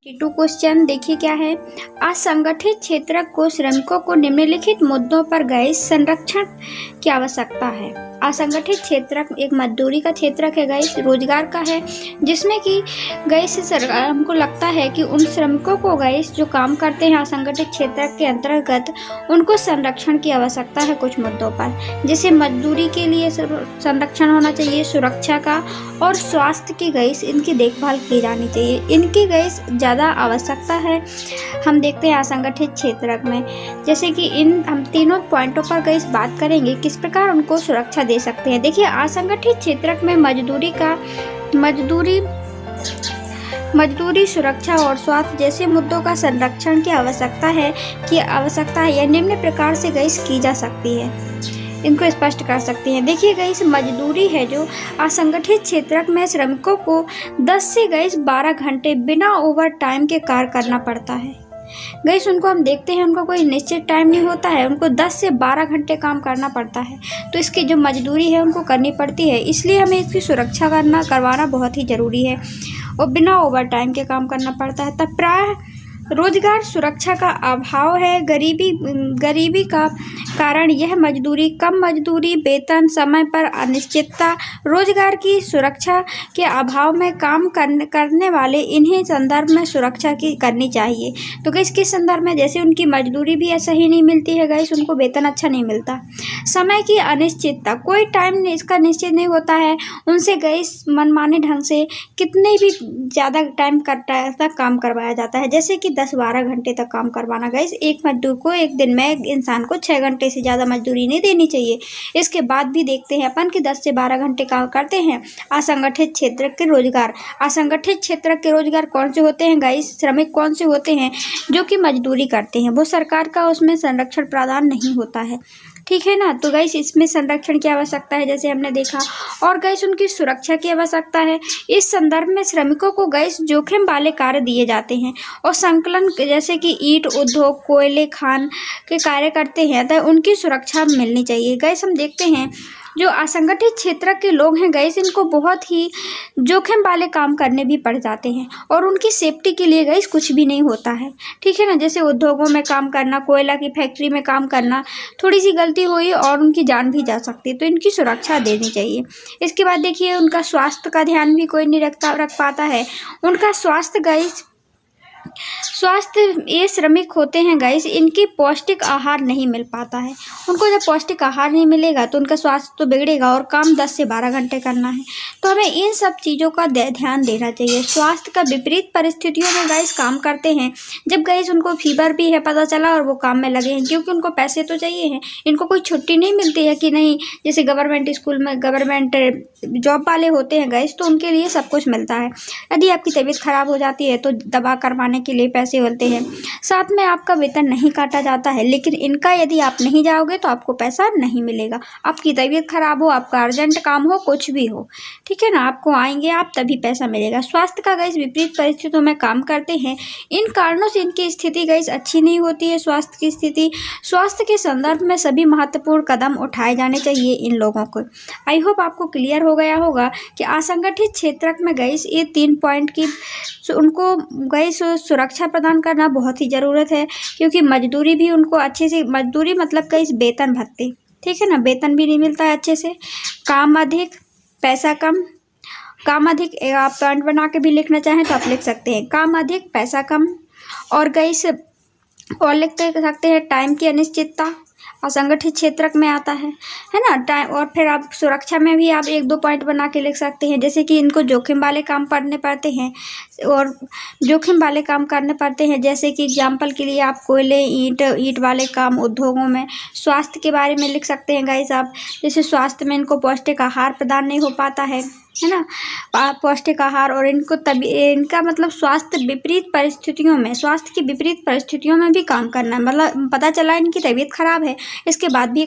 To question देखिए क्या है। असंगठित क्षेत्र को श्रमिकों को निम्नलिखित मुद्दों पर गाइस संरक्षण की आवश्यकता है। असंगठित क्षेत्र एक मजदूरी का क्षेत्र है गाइस, रोजगार का है, जिसमें कि गाइस सरकार हमको लगता है कि उन श्रमिकों को गाइस जो काम करते हैं असंगठित क्षेत्र के अंतर्गत उनको संरक्षण की आवश्यकता है कुछ मुद्दों पर। जैसे मजदूरी के लिए संरक्षण होना चाहिए, सुरक्षा का और स्वास्थ्य की गाइस इनकी देखभाल की जानी चाहिए। इनकी गाइस ज़्यादा आवश्यकता है हम देखते हैं असंगठित क्षेत्र में। जैसे कि हम तीनों पॉइंटों पर गाइस बात करेंगे किस प्रकार उनको सुरक्षा दे सकते हैं। देखिए असंगठित क्षेत्र में मजदूरी सुरक्षा और स्वास्थ्य जैसे मुद्दों का संरक्षण की आवश्यकता है यह निम्न प्रकार से गाइस की जा सकती है, इनको स्पष्ट कर सकते हैं। देखिए गाइस मजदूरी है जो असंगठित क्षेत्र में श्रमिकों को 10 से गाइस 12 घंटे बिना ओवर टाइम के कार्य करना पड़ता है। गाइस उनको हम देखते हैं उनको कोई निश्चित टाइम नहीं होता है, उनको 10 से 12 घंटे काम करना पड़ता है, तो इसकी जो मजदूरी है उनको करनी पड़ती है। इसलिए हमें इसकी सुरक्षा करवाना बहुत ही ज़रूरी है और बिना ओवर टाइम के काम करना पड़ता है। तब प्राय रोजगार सुरक्षा का अभाव है। गरीबी का कारण यह कम मजदूरी, वेतन, समय पर अनिश्चितता, रोजगार की सुरक्षा के अभाव में काम करने वाले इन्हीं संदर्भ में सुरक्षा की करनी चाहिए। तो गाइस किस संदर्भ में, जैसे उनकी मजदूरी भी सही नहीं मिलती है गाइस, उनको वेतन अच्छा नहीं मिलता। समय की अनिश्चितता, कोई टाइम इसका निश्चित नहीं होता है, उनसे गाइस मनमाने ढंग से कितने भी ज़्यादा टाइम तक काम करवाया जाता है। जैसे कि 10-12 घंटे तक काम करवाना गाइस, एक मजदूर को एक दिन में इंसान को 6 घंटे से ज़्यादा मजदूरी नहीं देनी चाहिए। इसके बाद भी देखते हैं अपन कि 10 से 12 घंटे काम करते हैं। असंगठित क्षेत्र के रोजगार कौन से होते हैं गाइस, श्रमिक कौन से होते हैं जो कि मजदूरी करते हैं, वो सरकार का उसमें संरक्षण प्रदान नहीं होता है, ठीक है ना। तो गाइस इसमें संरक्षण की आवश्यकता है जैसे हमने देखा, और गाइस उनकी सुरक्षा की आवश्यकता है। इस संदर्भ में श्रमिकों को गाइस जोखिम वाले कार्य दिए जाते हैं और संकलन जैसे कि ईंट उद्योग, कोयले खान के कार्य करते हैं, तो उनकी सुरक्षा मिलनी चाहिए। गाइस हम देखते हैं जो असंगठित क्षेत्र के लोग हैं गाइस, इनको बहुत ही जोखिम वाले काम करने भी पड़ जाते हैं और उनकी सेफ्टी के लिए गाइस कुछ भी नहीं होता है, ठीक है ना। जैसे उद्योगों में काम करना, कोयला की फैक्ट्री में काम करना, थोड़ी सी गलती हुई और उनकी जान भी जा सकती है, तो इनकी सुरक्षा देनी चाहिए। इसके बाद देखिए उनका स्वास्थ्य का ध्यान भी कोई नहीं रख पाता है। उनका स्वास्थ्य ये श्रमिक होते हैं गाइस, इनकी पौष्टिक आहार नहीं मिल पाता है। उनको जब पौष्टिक आहार नहीं मिलेगा तो उनका स्वास्थ्य तो बिगड़ेगा और काम 10 से 12 घंटे करना है, तो हमें इन सब चीज़ों का ध्यान देना चाहिए। स्वास्थ्य का विपरीत परिस्थितियों में गाइस काम करते हैं, जब गाइस उनको फीवर भी है पता चला और वो काम में लगे हैं, क्योंकि उनको पैसे तो चाहिए हैं, इनको कोई छुट्टी नहीं मिलती है कि नहीं। जैसे गवर्नमेंट स्कूल में गवर्नमेंट जॉब वाले होते हैं गाइस, तो उनके लिए सब कुछ मिलता है। यदि आपकी तबीयत खराब हो जाती है तो दवा करवाने के लिए पैसे मिलते हैं, साथ में आपका वेतन नहीं काटा जाता है। लेकिन इनका यदि आप नहीं जाओगे तो आपको पैसा नहीं मिलेगा। आपकी तबीयत खराब हो, आपका अर्जेंट काम हो, कुछ भी हो, ठीक है ना, आपको आएंगे आप तभी पैसा मिलेगा। स्वास्थ्य का गाइस विपरीत परिस्थितियों में काम करते हैं, इन कारणों से इनकी स्थिति गाइस अच्छी नहीं होती है। स्वास्थ्य के संदर्भ में सभी महत्वपूर्ण कदम उठाए जाने चाहिए इन लोगों को। आई होप आपको क्लियर हो गया होगा कि असंगठित क्षेत्र में गाइस ये 3 पॉइंट की उनको गाइस सुरक्षा प्रदान करना बहुत ही ज़रूरत है, क्योंकि मजदूरी भी उनको अच्छे से, मजदूरी मतलब गाइस वेतन भत्ते, ठीक है ना, वेतन भी नहीं मिलता है अच्छे से। काम अधिक पैसा कम, काम अधिक आप पॉइंट बना के भी लिखना चाहें तो आप लिख सकते हैं, काम अधिक पैसा कम। और गाइस और लिख सकते हैं टाइम की अनिश्चितता, असंगठित क्षेत्र में आता है ना टाइम। और फिर आप सुरक्षा में भी आप 1-2 पॉइंट बना के लिख सकते हैं, जैसे कि इनको जोखिम वाले काम करने पड़ते हैं जैसे कि एग्जाम्पल के लिए आप कोयले ईंट वाले काम उद्योगों में। स्वास्थ्य के बारे में लिख सकते हैं गाइस आप, जैसे स्वास्थ्य में इनको पौष्टिक आहार प्रदान नहीं हो पाता है ना, पौष्टिक आहार, और इनका मतलब स्वास्थ्य की विपरीत परिस्थितियों में भी काम करना, मतलब पता चला इनकी तबीयत खराब है, इसके बाद भी